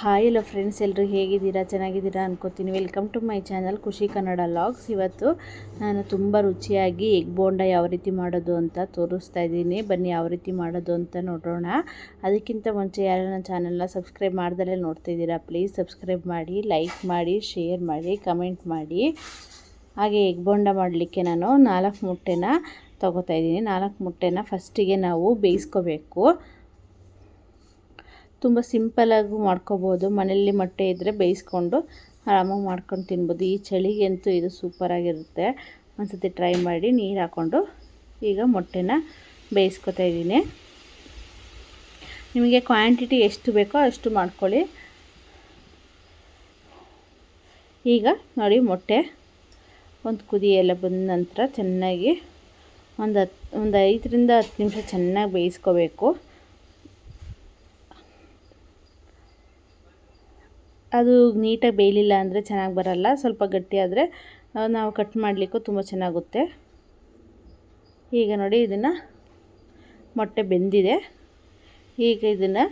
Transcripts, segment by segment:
Hi hello friends, ಎಲ್ಲರೂ ಹೇಗಿದ್ದೀರಾ? ಚೆನ್ನಾಗಿದ್ದೀರಾ ಅನ್ಕೋತೀನಿ. ವೆಲ್ಕಮ್ ಟು ಮೈ ಚಾನಲ್ ಖುಷಿ ಕನ್ನಡ ಲಾಗ್ಸ್. ಇವತ್ತು ನಾನು ತುಂಬ ರುಚಿಯಾಗಿ ಎಗ್ ಬೋಂಡ ಯಾವ ರೀತಿ ಮಾಡೋದು ಅಂತ ತೋರಿಸ್ತಾ ಇದ್ದೀನಿ. ಬನ್ನಿ ಯಾವ ರೀತಿ ಮಾಡೋದು ಅಂತ ನೋಡೋಣ. ಅದಕ್ಕಿಂತ ಮುಂಚೆ ಯಾರು ನನ್ನ ಚಾನಲ್ನ ಸಬ್ಸ್ಕ್ರೈಬ್ ಮಾಡ್ದಲೇ ನೋಡ್ತಿದ್ದೀರಾ, ಪ್ಲೀಸ್ ಸಬ್ಸ್ಕ್ರೈಬ್ ಮಾಡಿ, ಲೈಕ್ ಮಾಡಿ, ಶೇರ್ ಮಾಡಿ, ಕಮೆಂಟ್ ಮಾಡಿ. ಹಾಗೆ ಎಗ್ ಬೋಂಡ ಮಾಡಲಿಕ್ಕೆ ನಾನು 4 ಮೊಟ್ಟೆನ ತೊಗೋತಾ ಇದ್ದೀನಿ. 4 ಮೊಟ್ಟೆನ ಫಸ್ಟಿಗೆ ನಾವು ಬೇಯಿಸ್ಕೋಬೇಕು. ತುಂಬ ಸಿಂಪಲಾಗೂ ಮಾಡ್ಕೋಬೋದು. ಮನೆಯಲ್ಲಿ ಮೊಟ್ಟೆ ಇದ್ದರೆ ಬೇಯಿಸ್ಕೊಂಡು ಆರಾಮಾಗಿ ಮಾಡ್ಕೊಂಡು ತಿನ್ಬೋದು. ಈ ಚಳಿಗೆ ಅಂತೂ ಇದು ಸೂಪರಾಗಿರುತ್ತೆ. ಒಂದು ಸತಿ ಟ್ರೈ ಮಾಡಿ. ನೀರು ಹಾಕ್ಕೊಂಡು ಈಗ ಮೊಟ್ಟೆನ ಬೇಯಿಸ್ಕೊತಾ ಇದ್ದೀನಿ. ನಿಮಗೆ ಕ್ವಾಂಟಿಟಿ ಎಷ್ಟು ಬೇಕೋ ಅಷ್ಟು ಮಾಡ್ಕೊಳ್ಳಿ. ಈಗ ನೋಡಿ, ಮೊಟ್ಟೆ ಒಂದು ಕುದಿ ಎಲ್ಲ ಬಂದ ನಂತರ ಚೆನ್ನಾಗಿ ಒಂದು 5ರಿಂದ 10 ನಿಮಿಷ ಚೆನ್ನಾಗಿ ಬೇಯಿಸ್ಕೋಬೇಕು. ಅದು ನೀಟಾಗಿ ಬೇಯಲಿಲ್ಲ ಅಂದರೆ ಚೆನ್ನಾಗಿ ಬರಲ್ಲ. ಸ್ವಲ್ಪ ಗಟ್ಟಿಯಾದರೆ ನಾವು ಕಟ್ ಮಾಡಲಿಕ್ಕೂ ತುಂಬ ಚೆನ್ನಾಗುತ್ತೆ. ಈಗ ನೋಡಿ, ಇದನ್ನು ಮೊಟ್ಟೆ ಬೆಂದಿದೆ. ಈಗ ಇದನ್ನು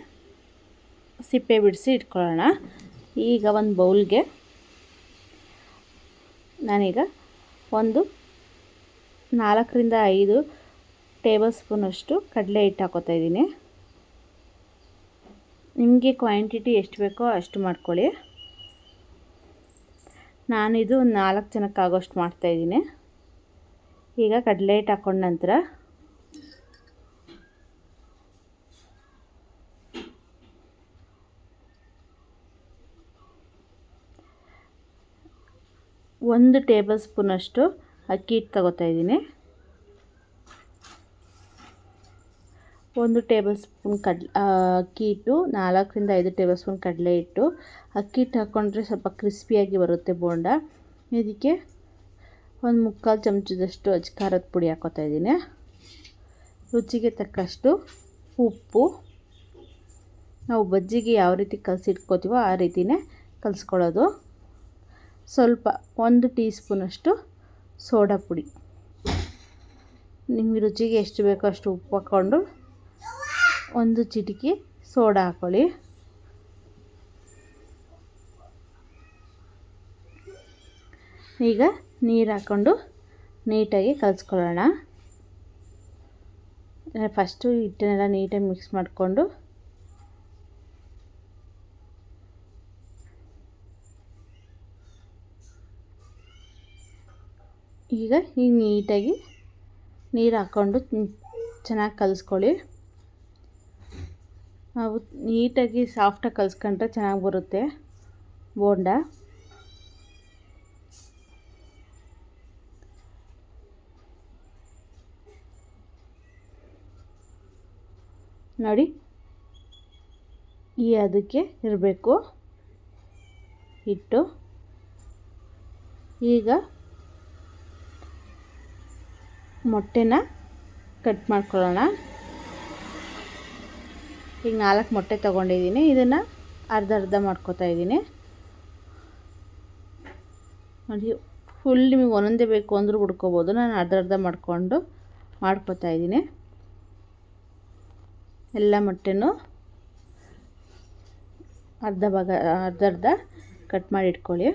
ಸಿಪ್ಪೆ ಬಿಡಿಸಿ ಇಟ್ಕೊಳ್ಳೋಣ. ಈಗ ಒಂದು ಬೌಲ್ಗೆ ನಾನೀಗ ಒಂದು 4ರಿಂದ 5 ಟೇಬಲ್ ಸ್ಪೂನಷ್ಟು ಕಡಲೆ ಹಿಟ್ಟು ಹಾಕೋತಾ ಇದ್ದೀನಿ. ನಿಮಗೆ ಕ್ವಾಂಟಿಟಿ ಎಷ್ಟು ಬೇಕೋ ಅಷ್ಟು ಮಾಡ್ಕೊಳ್ಳಿ. ನಾನಿದು ಒಂದು 4 ಜನಕ್ಕಾಗೋಷ್ಟು ಮಾಡ್ತಾಯಿದ್ದೀನಿ. ಈಗ ಕಡಲೆ ಹಿಟ್ಟು ಹಾಕೊಂಡ ನಂತರ ಒಂದು ಟೇಬಲ್ ಸ್ಪೂನಷ್ಟು ಅಕ್ಕಿ ಹಿಟ್ಟು ತಗೋತಾ ಇದ್ದೀನಿ. 1 ಟೇಬಲ್ ಸ್ಪೂನ್ ಅಕ್ಕಿ ಹಿಟ್ಟು, 4ರಿಂದ 5 ಟೇಬಲ್ ಸ್ಪೂನ್ ಕಡಲೆ ಹಿಟ್ಟು. ಅಕ್ಕಿ ಹಿಟ್ಟು ಹಾಕ್ಕೊಂಡ್ರೆ ಸ್ವಲ್ಪ ಕ್ರಿಸ್ಪಿಯಾಗಿ ಬರುತ್ತೆ ಬೋಂಡ. ಇದಕ್ಕೆ ಒಂದು 3/4 ಚಮಚದಷ್ಟು ಅಜ್ಕಾರದ ಪುಡಿ ಹಾಕೋತಾ ಇದ್ದೀನಿ. ರುಚಿಗೆ ತಕ್ಕಷ್ಟು ಉಪ್ಪು. ನಾವು ಬಜ್ಜಿಗೆ ಯಾವ ರೀತಿ ಕಲಸಿಟ್ಕೋತೀವೋ ಆ ರೀತಿಯೇ ಕಲಿಸ್ಕೊಳ್ಳೋದು. ಸ್ವಲ್ಪ 1 ಟೀ ಸ್ಪೂನಷ್ಟು ಸೋಡಾ ಪುಡಿ. ನಿಮಗೆ ರುಚಿಗೆ ಎಷ್ಟು ಬೇಕೋ ಅಷ್ಟು ಉಪ್ಪು ಹಾಕ್ಕೊಂಡು 1 ಚಿಟಿಕೆ ಸೋಡಾ ಹಾಕ್ಕೊಳ್ಳಿ. ಈಗ ನೀರು ಹಾಕ್ಕೊಂಡು ನೀಟಾಗಿ ಕಲಿಸ್ಕೊಳ್ಳೋಣ. ಫಸ್ಟು ಹಿಟ್ಟನ್ನೆಲ್ಲ ನೀಟಾಗಿ ಮಿಕ್ಸ್ ಮಾಡಿಕೊಂಡು ಈಗ ನೀಟಾಗಿ ನೀರು ಹಾಕ್ಕೊಂಡು ಚೆನ್ನಾಗಿ ಕಲಿಸ್ಕೊಳ್ಳಿ. ನಾವು ನೀಟಾಗಿ ಸಾಫ್ಟಾಗಿ ಕಲಿಸ್ಕೊಂಡ್ರೆ ಚೆನ್ನಾಗಿ ಬರುತ್ತೆ ಬೋಂಡ. ನೋಡಿ, ಅದಕ್ಕೆ ಇರಬೇಕು ಹಿಟ್ಟು. ಈಗ ಮೊಟ್ಟೆನ ಕಟ್ ಮಾಡ್ಕೊಳ್ಳೋಣ. ಈಗ 4 ಮೊಟ್ಟೆ ತೊಗೊಂಡಿದ್ದೀನಿ. ಇದನ್ನು ಅರ್ಧ ಮಾಡ್ಕೊತಾ ಇದ್ದೀನಿ. ನೋಡಿ, ಫುಲ್ ನಿಮಗೆ ಒಂದೊಂದೇ ಬೇಕು ಅಂದರೂ ಹುಡ್ಕೋಬೋದು. ನಾನು ಅರ್ಧ ಮಾಡ್ಕೊತಾ ಇದ್ದೀನಿ. ಎಲ್ಲ ಮೊಟ್ಟೆನೂ ಅರ್ಧ ಕಟ್ ಮಾಡಿ ಇಟ್ಕೊಳ್ಳಿ.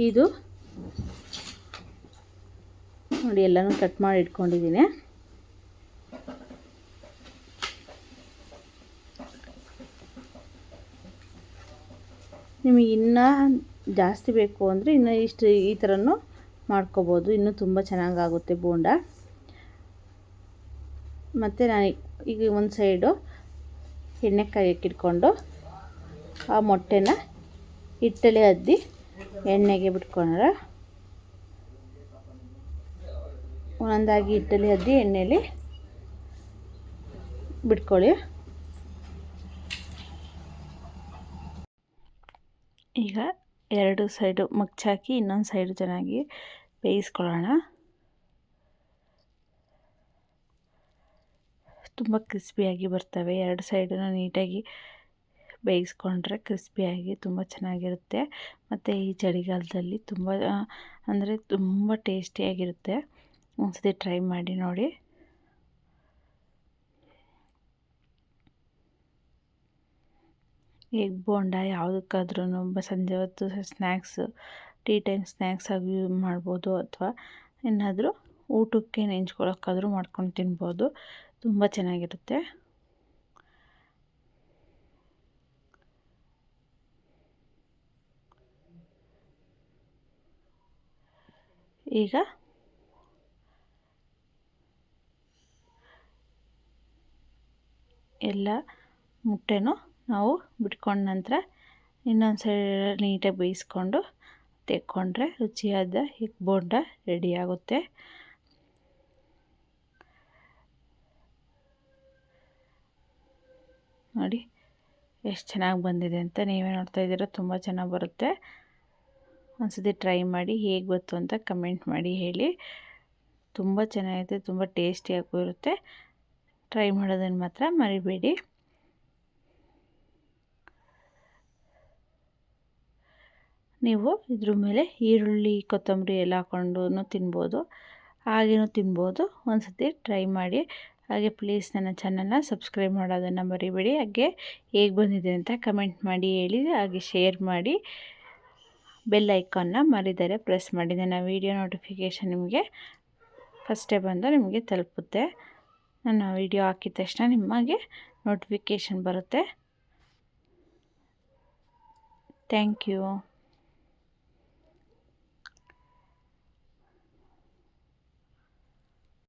ಇದು ನೋಡಿ, ಎಲ್ಲನೂ ಕಟ್ ಮಾಡಿ ಇಟ್ಕೊಂಡಿದ್ದೀನಿ. ನಿಮಗೆ ಇನ್ನೂ ಜಾಸ್ತಿ ಬೇಕು ಅಂದರೆ ಇನ್ನೂ ಈ ಥರನೂ ಮಾಡ್ಕೋಬೋದು. ಇನ್ನೂ ತುಂಬ ಚೆನ್ನಾಗಾಗುತ್ತೆ ಬೋಂಡ. ಮತ್ತು ನಾನು ಈಗ ಒಂದು ಸೈಡು ಎಣ್ಣೆ ಕಾಯಕ್ಕಿಟ್ಕೊಂಡು ಆ ಮೊಟ್ಟೆನ ಹಿಟ್ಟಲ್ಲಿ ಅದ್ದಿ ಎಣ್ಣೆಗೆ ಬಿಟ್ಕೊಂಡ್ರೆ ಒಂದೊಂದಾಗಿ ಹಿಟ್ಟಲ್ಲಿ ಅದ್ದಿ ಎಣ್ಣೆಯಲ್ಲಿ ಬಿಟ್ಕೊಳ್ಳಿ. ಈಗ 2 ಸೈಡು ಮಗ್ಚಾಕಿ ಇನ್ನೊಂದು ಸೈಡು ಚೆನ್ನಾಗಿ ಬೇಯಿಸ್ಕೊಳ್ಳೋಣ. ತುಂಬ ಕ್ರಿಸ್ಪಿಯಾಗಿ ಬರ್ತವೆ. 2 ಸೈಡನ್ನು ನೀಟಾಗಿ ಬೇಯಿಸ್ಕೊಂಡ್ರೆ ಕ್ರಿಸ್ಪಿಯಾಗಿ ತುಂಬ ಚೆನ್ನಾಗಿರುತ್ತೆ. ಮತ್ತು ಈ ಚಳಿಗಾಲದಲ್ಲಿ ತುಂಬ ಟೇಸ್ಟಿಯಾಗಿರುತ್ತೆ. ಒಂದ್ಸತಿ ಟ್ರೈ ಮಾಡಿ ನೋಡಿ. ಎಗ್ ಬೋಂಡ ಯಾವುದಕ್ಕಾದ್ರೂ ಸಂಜೆ ಹೊತ್ತು ಟೀ ಟೈಮ್ ಸ್ನ್ಯಾಕ್ಸ್ ಆಗಿ ಯೂಸ್ ಮಾಡ್ಬೋದು, ಅಥವಾ ಏನಾದರೂ ಊಟಕ್ಕೆ ನೆಂಚ್ಕೊಳ್ಳೋಕ್ಕಾದ್ರೂ ಮಾಡ್ಕೊಂಡು ತಿನ್ಬೋದು. ತುಂಬ ಚೆನ್ನಾಗಿರುತ್ತೆ. ಈಗ ಎಲ್ಲ ಮುಟ್ಟೆನೂ ನಾವು ಬಿಟ್ಕೊಂಡ ನಂತರ ಇನ್ನೊಂದು ಸೈಡ್ ನೀಟಾಗಿ ಬೇಯಿಸ್ಕೊಂಡು ತೆಕ್ಕೊಂಡ್ರೆ ರುಚಿಯಾದ ಎಗ್ ಬೋಂಡ ರೆಡಿ ಆಗುತ್ತೆ. ನೋಡಿ ಎಷ್ಟು ಚೆನ್ನಾಗಿ ಬಂದಿದೆ ಅಂತ. ನೀವೇ ನೋಡ್ತಾ ಇದ್ದೀರಾ, ತುಂಬ ಚೆನ್ನಾಗಿ ಬರುತ್ತೆ. ಒಂದ್ಸತಿ ಟ್ರೈ ಮಾಡಿ, ಹೇಗೆ ಗೊತ್ತು ಅಂತ ಕಮೆಂಟ್ ಮಾಡಿ ಹೇಳಿ. ತುಂಬ ಚೆನ್ನಾಗಿದೆ, ತುಂಬ ಟೇಸ್ಟಿಯಾಗೂ ಇರುತ್ತೆ. ಟ್ರೈ ಮಾಡೋದನ್ನು ಮಾತ್ರ ಮರಿಬೇಡಿ. ನೀವು ಇದ್ರ ಮೇಲೆ ಈರುಳ್ಳಿ ಕೊತ್ತಂಬರಿ ಎಲ್ಲ ಹಾಕ್ಕೊಂಡು ತಿನ್ಬೋದು, ಹಾಗೇನೂ ತಿನ್ಬೋದು. ಒಂದ್ಸತಿ ಟ್ರೈ ಮಾಡಿ. ಹಾಗೆ ಪ್ಲೀಸ್ ನನ್ನ ಚಾನಲ್ನ ಸಬ್ಸ್ಕ್ರೈಬ್ ಮಾಡೋದನ್ನು ಮರಿಬೇಡಿ. ಹಾಗೆ ಹೇಗೆ ಬಂದಿದೆ ಅಂತ ಕಮೆಂಟ್ ಮಾಡಿ ಹೇಳಿ. ಹಾಗೆ ಶೇರ್ ಮಾಡಿ. ಬೆಲ್ ಐಕಾನ್ನ ಮರಿದರೆ ಪ್ರೆಸ್ ಮಾಡಿ. ನನ್ನ ವೀಡಿಯೋ ನೋಟಿಫಿಕೇಷನ್ ನಿಮಗೆ ಫಸ್ಟೇ ಬಂದು ನಿಮಗೆ ತಲುಪುತ್ತೆ. ನನ್ನ ವೀಡಿಯೋ ಹಾಕಿದ ತಕ್ಷಣ ನಿಮಗೆ ನೋಟಿಫಿಕೇಷನ್ ಬರುತ್ತೆ. Thank you.